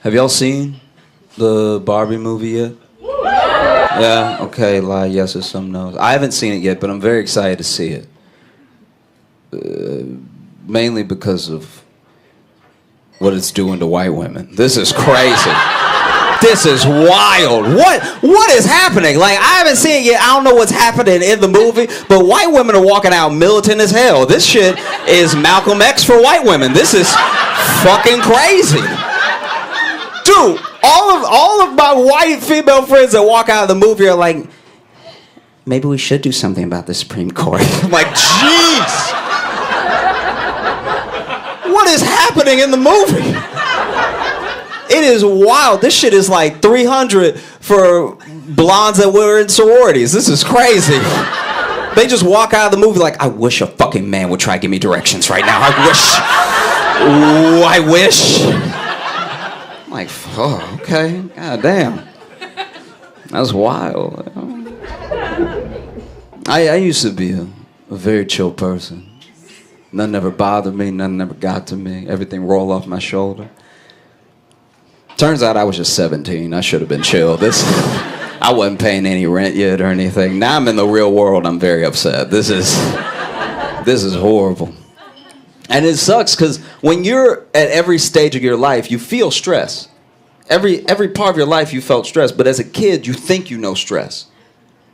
Have y'all seen the Barbie movie yet? Yeah, okay, a lot of yeses, some no's. I haven't seen it yet, but I'm very excited to see it. Mainly because of what it's doing to white women. This is crazy. This is wild. What is happening? Like, I haven't seen it yet. I don't know what's happening in the movie, but white women are walking out militant as hell. This shit is Malcolm X for white women. This is fucking crazy. Dude, all of my white female friends that walk out of the movie are like, maybe we should do something about the Supreme Court. I'm like, jeez. What is happening in the movie? It is wild. This shit is like 300 for blondes that were in sororities. This is crazy. They just walk out of the movie like, I wish a fucking man would try to give me directions right now. I wish. I'm like, oh, okay. God damn. That's wild. I used to be a very chill person. Nothing ever bothered me. Nothing ever got to me. Everything rolled off my shoulder. Turns out I was just 17. I should have been chill. I wasn't paying any rent yet or anything. Now I'm in the real world. I'm very upset. This is horrible. And it sucks because when you're at every stage of your life, you feel stress. Every part of your life you felt stress. But as a kid, you think you know stress.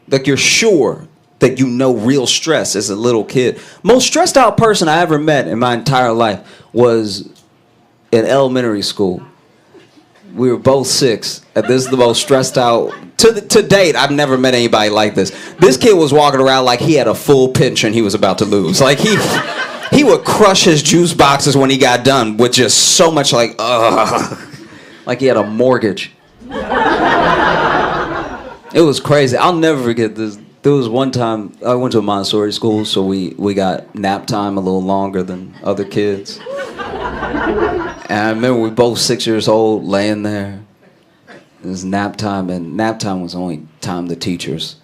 Like you're sure that you know real stress as a little kid. Most stressed out person I ever met in my entire life was in elementary school. We were both 6, and this is the most stressed out to date. I've never met anybody like this. This kid was walking around like he had a full pension he was about to lose. Like he would crush his juice boxes when he got done with just so much like he had a mortgage. It was crazy. I'll never forget this. There was one time I went to a Montessori school, so we got nap time a little longer than other kids. And I remember we were both 6 years old, laying there. It was nap time, and nap time was the only time the teachers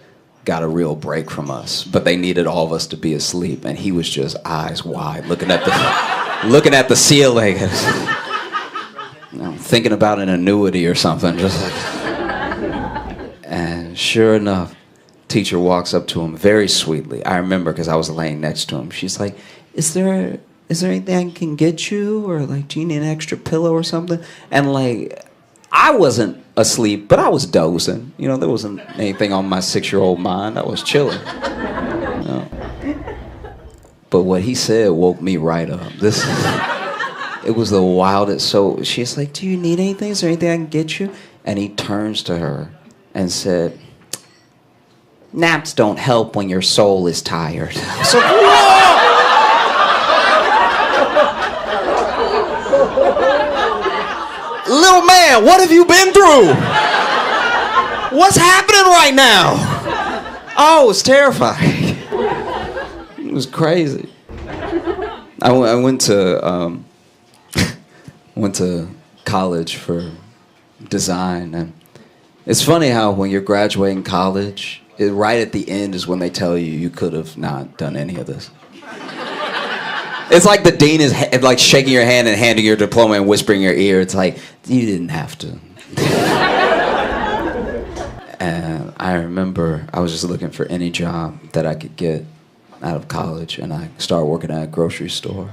got a real break from us. But they needed all of us to be asleep, and he was just eyes wide, looking at the ceiling, thinking about an annuity or something, just like. And sure enough, teacher walks up to him very sweetly. I remember because I was laying next to him. She's like, Is there anything I can get you? Or like, do you need an extra pillow or something? And like, I wasn't asleep, but I was dozing. You know, there wasn't anything on my 6-year-old mind. I was chilling. You know? But what he said woke me right up. It was the wildest. So she's like, do you need anything? Is there anything I can get you? And he turns to her and said, naps don't help when your soul is tired. So, whoa! Little man, what have you been through? What's happening right now? Oh, it's terrifying. It was crazy. I went to college for design, and it's funny how when you're graduating college, right at the end is when they tell you could have not done any of this. It's like the dean is like shaking your hand and handing your diploma and whispering in your ear. It's like, you didn't have to. And I remember I was just looking for any job that I could get out of college, and I started working at a grocery store.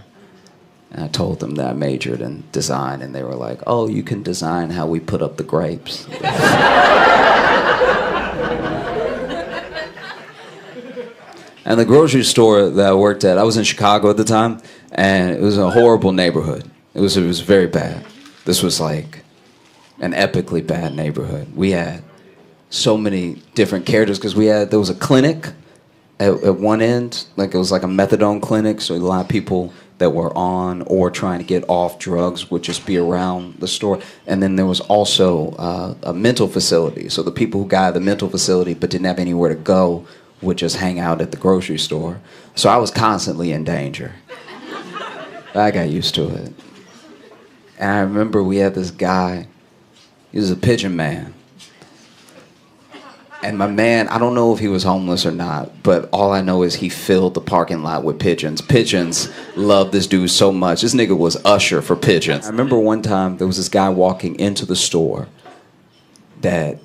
And I told them that I majored in design, and they were like, oh, you can design how we put up the grapes. And the grocery store that I worked at, I was in Chicago at the time, and it was a horrible neighborhood. It was very bad. This was like an epically bad neighborhood. We had so many different characters because there was a clinic at one end, like it was like a methadone clinic, so a lot of people that were on or trying to get off drugs would just be around the store. And then there was also a mental facility, so the people who got out of the mental facility but didn't have anywhere to go would just hang out at the grocery store. So I was constantly in danger. I got used to it. And I remember we had this guy, he was a pigeon man. And my man, I don't know if he was homeless or not, but all I know is he filled the parking lot with pigeons. Pigeons love this dude so much. This nigga was usher for pigeons. I remember one time there was this guy walking into the store that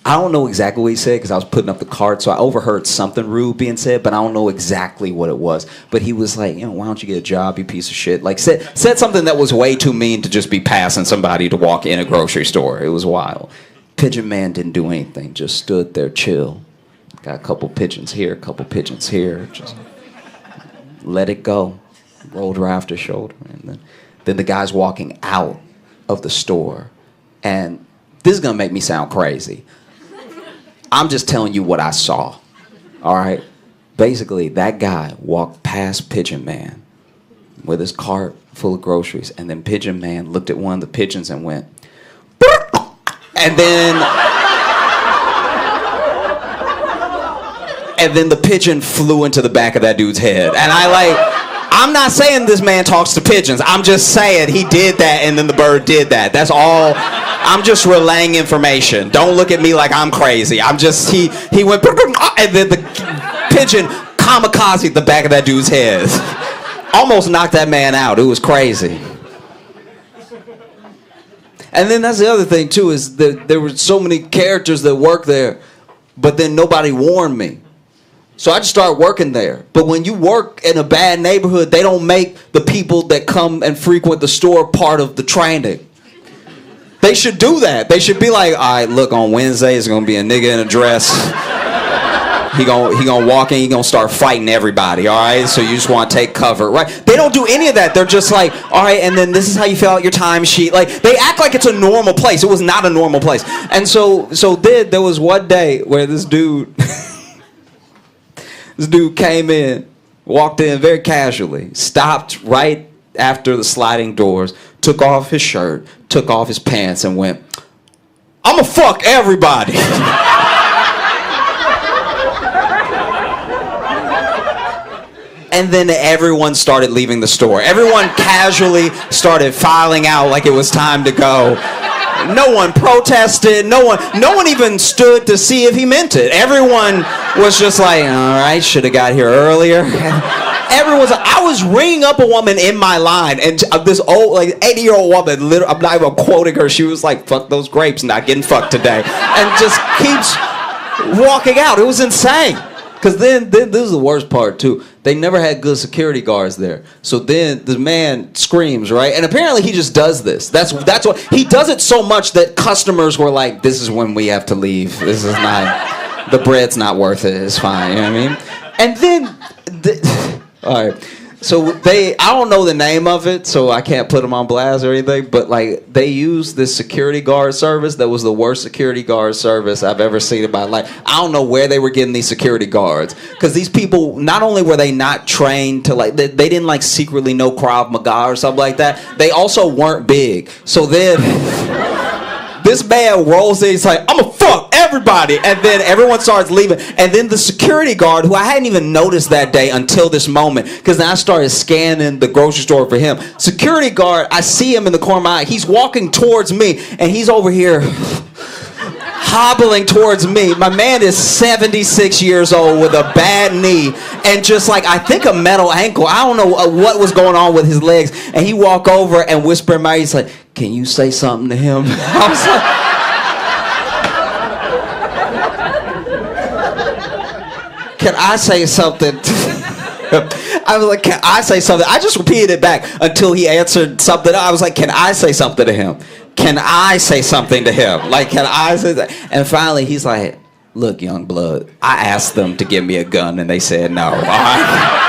I don't know exactly what he said because I was putting up the cart, so I overheard something rude being said, but I don't know exactly what it was. But he was like, why don't you get a job, you piece of shit? Like, said something that was way too mean to just be passing somebody to walk in a grocery store. It was wild. Pigeon Man didn't do anything, just stood there chill. Got a couple pigeons here, a couple pigeons here. Just let it go. Rolled right off the shoulder. And then the guy's walking out of the store. And this is going to make me sound crazy. I'm just telling you what I saw. All right? Basically, that guy walked past Pigeon Man with his cart full of groceries. And then Pigeon Man looked at one of the pigeons and went, and then the pigeon flew into the back of that dude's head. And I'm not saying this man talks to pigeons. I'm just saying he did that and then the bird did that. That's all. I'm just relaying information. Don't look at me like I'm crazy. He went, and then the pigeon kamikaze the back of that dude's head. Almost knocked that man out. It was crazy. And then that's the other thing, too, is that there were so many characters that worked there, but then nobody warned me. So I just started working there. But when you work in a bad neighborhood, they don't make the people that come and frequent the store part of the training. They should do that. They should be like, all right, look, on Wednesday, it's going to be a nigga in a dress. He gonna walk in, he gonna start fighting everybody, all right? So you just want to take cover, right? They don't do any of that. They're just like, all right, and then this is how you fill out your timesheet. Like, they act like it's a normal place. It was not a normal place. And so there was one day where this dude came in, walked in very casually, stopped right after the sliding doors, took off his shirt, took off his pants, and went, "I'ma fuck everybody." And then everyone started leaving the store. Everyone casually started filing out like it was time to go. No one protested. No one even stood to see if he meant it. Everyone was just like, all right, should have got here earlier. I was ringing up a woman in my line, and this old, like, 80-year-old woman, I'm not even quoting her, she was like, fuck those grapes, not getting fucked today. And just keeps walking out. It was insane. Because then this is the worst part, too. They never had good security guards there. So then the man screams, right? And apparently he just does this. That's what he does it so much that customers were like, this is when we have to leave. This is not, the bread's not worth it. It's fine, you know what I mean? And then, all right. So I don't know the name of it, so I can't put them on blast or anything, but like they used this security guard service that was the worst security guard service I've ever seen in my life. I don't know where they were getting these security guards, because these people, not only were they not trained to, like, they didn't like secretly know Krav Maga or something like that, they also weren't big. So then this man rolls in, he's like, I'm gonna fuck everybody, and then everyone starts leaving, and then the security guard, who I hadn't even noticed that day until this moment, because then I started scanning the grocery store for him. Security guard, I see him in the corner of my eye, he's walking towards me, and he's over here hobbling towards me. My man is 76 years old with a bad knee and just like, I think a metal ankle. I don't know what was going on with his legs, and he walked over and whispered in my ear, he's like, can you say something to him? I was like, can I say something? I was like, can I say something? I just repeated it back until he answered something. I was like, can I say something to him? Can I say something to him? Like, can I say that? And finally, he's like, look, young blood, I asked them to give me a gun, and they said no. All right?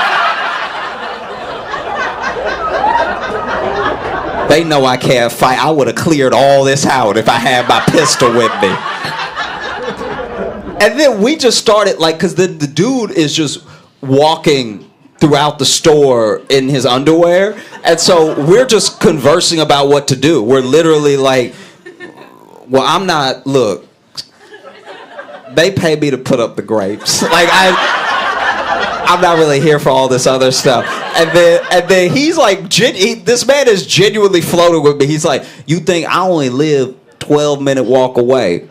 They know I can't fight. I would have cleared all this out if I had my pistol with me. And then we just started, like, because the dude is just walking throughout the store in his underwear. And so we're just conversing about what to do. We're literally like, well, look, they pay me to put up the grapes. Like, I'm not really here for all this other stuff. And then he's like, this man is genuinely floating with me. He's like, you think I only live 12-minute walk away?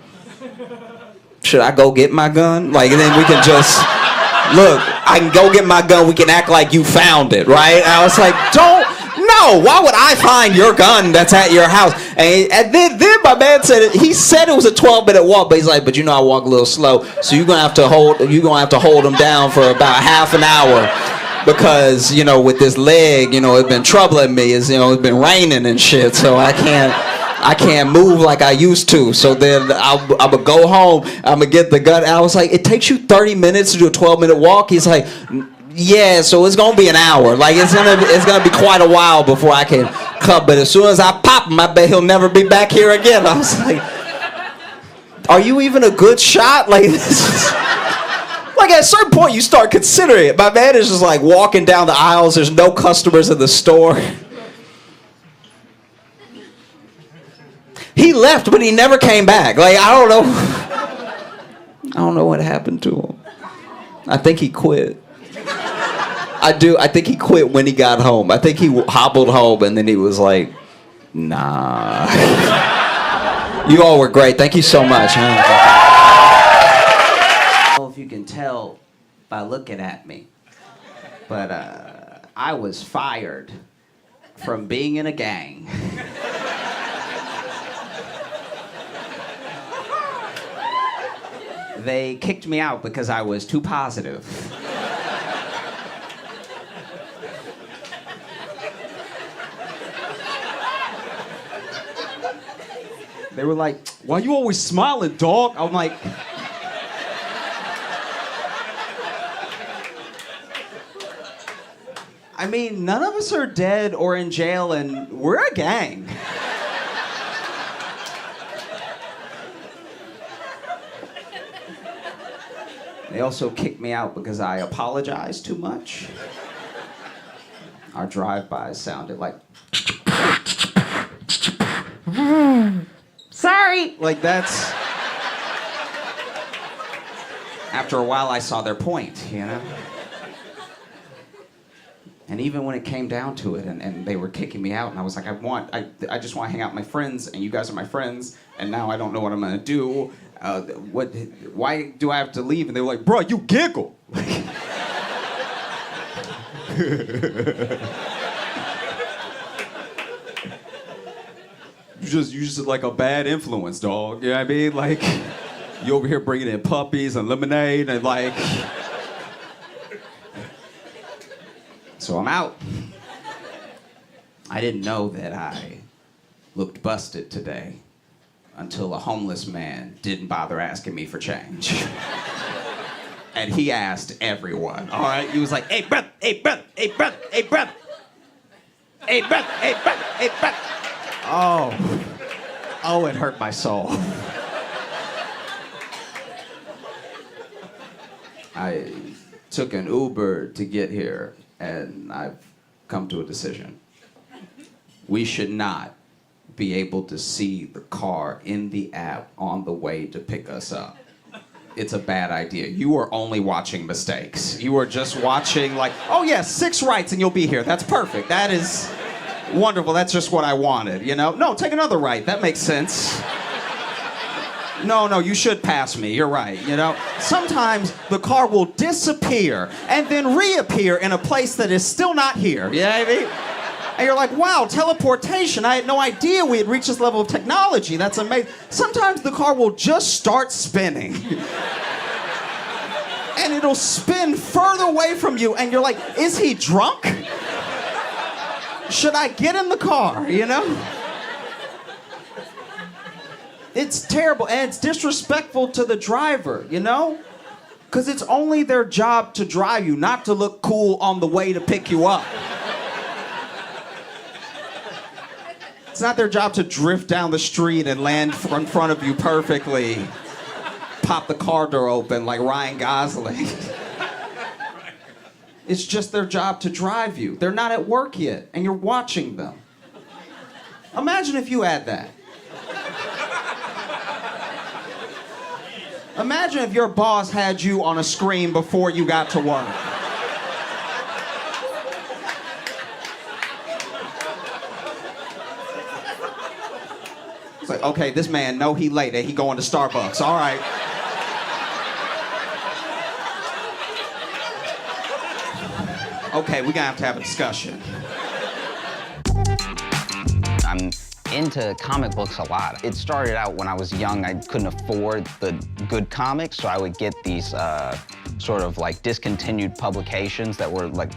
should I go get my gun? Like, and then we can just, look, I can go get my gun. We can act like you found it, right? And I was like, no, why would I find your gun that's at your house? And then my man said he said it was a 12-minute walk, but he's like, but you know I walk a little slow, so you're gonna have to hold him down for about half an hour. Because, you know, with this leg, you know, it's been troubling me. It's been raining and shit, so I can't move like I used to. So then I'm gonna go home. I'm gonna get the gun. I was like, it takes you 30 minutes to do a 12-minute walk. He's like, yeah, so it's gonna be an hour. Like it's gonna be quite a while before I can come. But as soon as I pop him, I bet he'll never be back here again. I was like, are you even a good shot? Like this is. Like at a certain point, you start considering it. My man is just like walking down the aisles. There's no customers in the store. He left, but he never came back. Like I don't know what happened to him. I think he quit. I think he quit when he got home. I think he hobbled home, and then he was like, nah. You all were great. Thank you so much. If you can tell by looking at me, but I was fired from being in a gang. They kicked me out because I was too positive. They were like, why you always smiling, dog? I'm like, I mean, none of us are dead or in jail, and we're a gang. They also kicked me out because I apologized too much. Our drive-bys sounded like, sorry. Like that's. After a while, I saw their point, you know? And even when it came down to it, and they were kicking me out, and I was like, I just want to hang out with my friends, and you guys are my friends, and now I don't know what I'm gonna do. Why do I have to leave? And they were like, bro, you giggle. You just like a bad influence, dog. You know what I mean? Like, you over here bringing in puppies and lemonade and like. So I'm out. I didn't know that I looked busted today until a homeless man didn't bother asking me for change. And he asked everyone, all right? He was like, hey, brother, hey, brother, hey, brother, hey, brother. Hey, brother, hey, brother, hey, brother. Oh, it hurt my soul. I took an Uber to get here, and I've come to a decision. We should not be able to see the car in the app on the way to pick us up. It's a bad idea. You are only watching mistakes. You are just watching like, oh yeah, 6 rights and you'll be here. That's perfect. That is wonderful. That's just what I wanted, you know? No, take another right. That makes sense. No, you should pass me. You're right, you know? Sometimes the car will disappear and then reappear in a place that is still not here. You know what I mean? And you're like, wow, teleportation. I had no idea we had reached this level of technology. That's amazing. Sometimes the car will just start spinning. And it'll spin further away from you. And you're like, is he drunk? Should I get in the car, you know? It's terrible, and it's disrespectful to the driver, you know? Because it's only their job to drive you, not to look cool on the way to pick you up. It's not their job to drift down the street and land in front of you perfectly. Pop the car door open like Ryan Gosling. It's just their job to drive you. They're not at work yet, and you're watching them. Imagine if you had that. Imagine if your boss had you on a screen before you got to work. It's like, okay, this man know he late. He going to Starbucks. All right. Okay, we're gonna have to have a discussion. I'm into comic books a lot. It started out when I was young. I couldn't afford the good comics, so I would get these sort of like discontinued publications that were like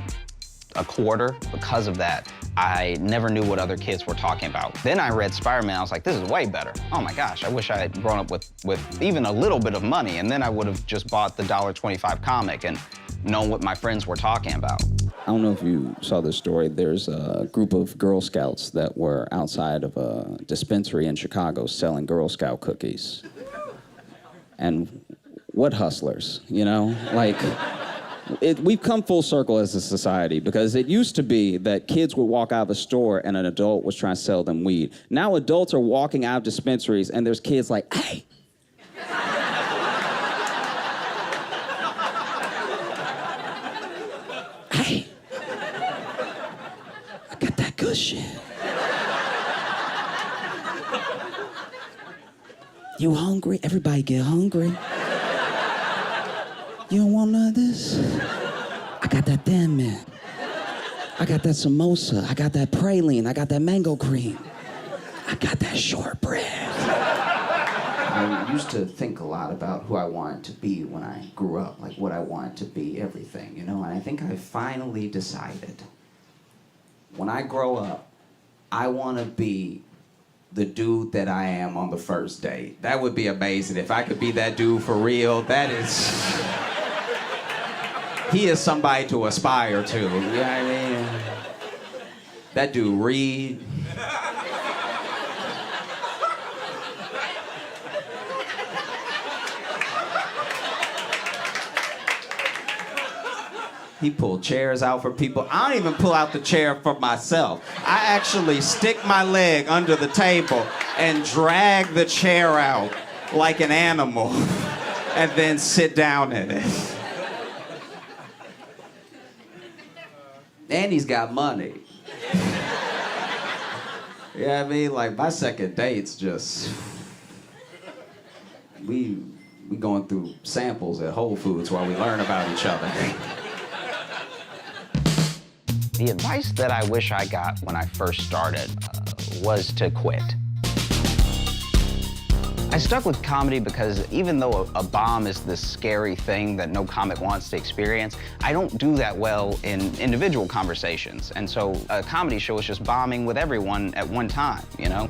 a quarter. Because of that, I never knew what other kids were talking about. Then I read Spider-Man. I was like, this is way better. Oh my gosh, I wish I had grown up with even a little bit of money, and then I would have just bought the $1.25 comic and known what my friends were talking about. I don't know if you saw this story. There's a group of Girl Scouts that were outside of a dispensary in Chicago selling Girl Scout cookies. And what hustlers, you know? Like, we've come full circle as a society, because it used to be that kids would walk out of a store and an adult was trying to sell them weed. Now adults are walking out of dispensaries and there's kids like, hey. Hey. I got that good shit. You hungry? Everybody get hungry. You don't want none of this? I got that Thin Man. I got that samosa. I got that praline. I got that mango cream. I got that shortbread. I used to think a lot about who I wanted to be when I grew up, like what I wanted to be, everything, you know? And I think I finally decided, when I grow up, I want to be the dude that I am on the first date. That would be amazing. If I could be that dude for real, that is... He is somebody to aspire to, you know what I mean? That dude Reed. He pulled chairs out for people. I don't even pull out the chair for myself. I actually stick my leg under the table and drag the chair out like an animal and then sit down in it. And he's got money. You know what I mean? Like, my second date's just... We going through samples at Whole Foods while we learn about each other. The advice that I wish I got when I first started was to quit. I stuck with comedy because even though a bomb is this scary thing that no comic wants to experience, I don't do that well in individual conversations. And so a comedy show is just bombing with everyone at one time, you know?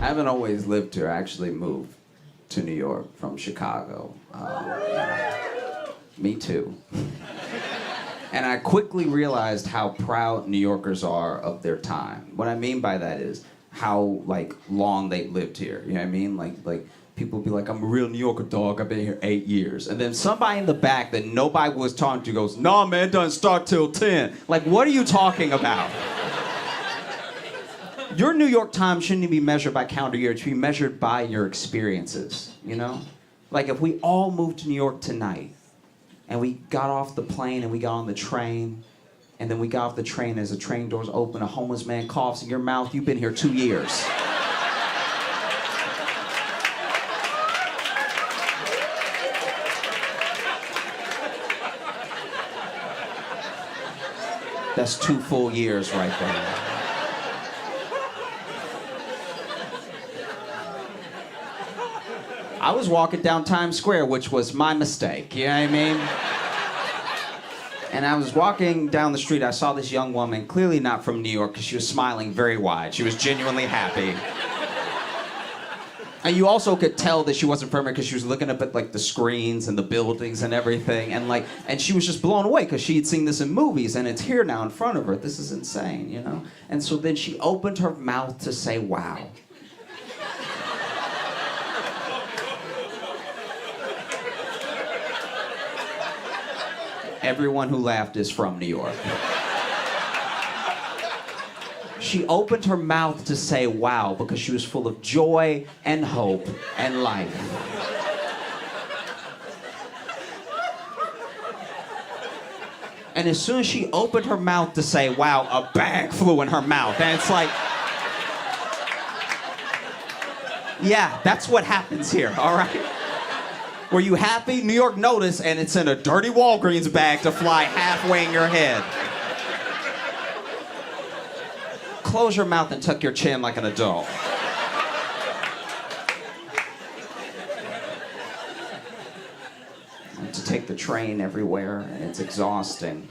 I haven't always lived here. I actually moved to New York from Chicago. Me too. And I quickly realized how proud New Yorkers are of their time. What I mean by that is how, like, long they lived here. You know what I mean? Like people be like, I'm a real New Yorker, dog. I've been here 8 years. And then somebody in the back that nobody was talking to goes, nah, man, it doesn't start till 10. Like, what are you talking about? Your New York time shouldn't be measured by calendar year. It should be measured by your experiences, you know? Like, if we all moved to New York tonight, and we got off the plane and we got on the train, and then we got off the train as the train doors open, a homeless man coughs in your mouth, you've been here 2 years. That's 2 full years right there. I was walking down Times Square, which was my mistake, you know what I mean? And I was walking down the street, I saw this young woman, clearly not from New York, because she was smiling very wide. She was genuinely happy. And you also could tell that she wasn't from here because she was looking up at, like, the screens and the buildings and everything, and she was just blown away because she had seen this in movies, and it's here now in front of her. This is insane, you know? And so then she opened her mouth to say, wow. Everyone who laughed is from New York. She opened her mouth to say wow because she was full of joy and hope and life. And as soon as she opened her mouth to say wow, a bag flew in her mouth. And it's like, yeah, that's what happens here, all right? Were you happy? New York noticed, and it's in a dirty Walgreens bag to fly halfway in your head. close your mouth and tuck your chin like an adult. To take the train everywhere, and it's exhausting.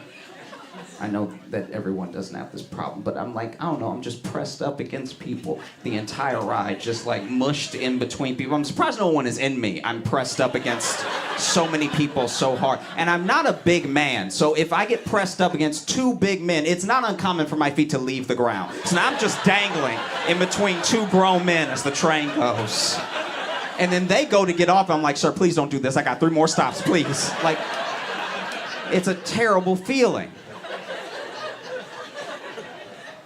I know that everyone doesn't have this problem, but I'm like, I don't know, I'm just pressed up against people the entire ride, just like mushed in between people. I'm surprised no one is in me. I'm pressed up against so many people so hard. And I'm not a big man, so if I get pressed up against two big men, it's not uncommon for my feet to leave the ground. So now I'm just dangling in between two grown men as the train goes. And then they go to get off, and I'm like, sir, please don't do this. I got 3 more stops, please. Like, it's a terrible feeling.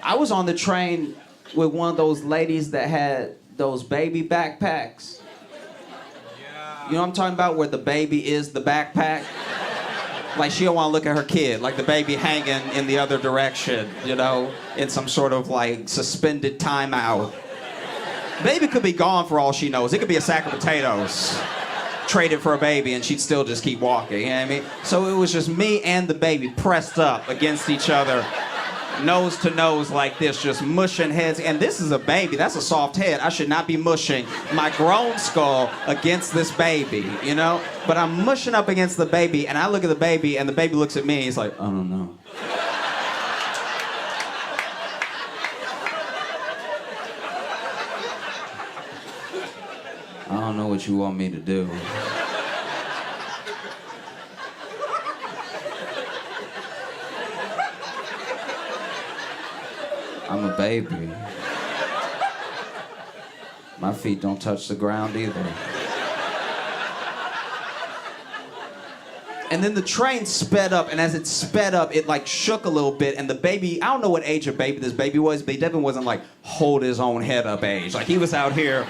I was on the train with one of those ladies that had those baby backpacks. Yeah. You know what I'm talking about? Where the baby is the backpack? Like, she don't want to look at her kid. Like, the baby hanging in the other direction, you know, in some sort of, like, suspended timeout. Baby could be gone for all she knows. It could be a sack of potatoes. Traded for a baby, and she'd still just keep walking, you know what I mean? So it was just me and the baby pressed up against each other, nose to nose like this, just mushing heads. And this is a baby. That's a soft head. I should not be mushing my grown skull against this baby, you know? But I'm mushing up against the baby, and I look at the baby, and the baby looks at me, and he's like, I don't know. I don't know what you want me to do. I'm a baby. My feet don't touch the ground either. And then the train sped up, and as it sped up, it like shook a little bit, and the baby, I don't know what age of baby this baby was, but he definitely wasn't like hold his own head up age. Like, he was out here.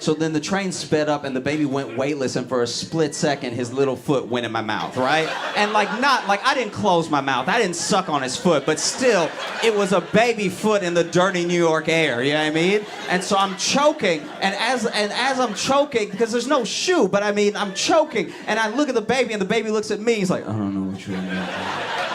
So then the train sped up and the baby went weightless, and for a split second his little foot went in my mouth, right? And like, not like, I didn't close my mouth, I didn't suck on his foot, but still it was a baby foot in the dirty New York air, you know what I mean? And so I'm choking, and as I'm choking, because there's no shoe, but I mean I'm choking, and I look at the baby and the baby looks at me, he's like, I don't know what you want.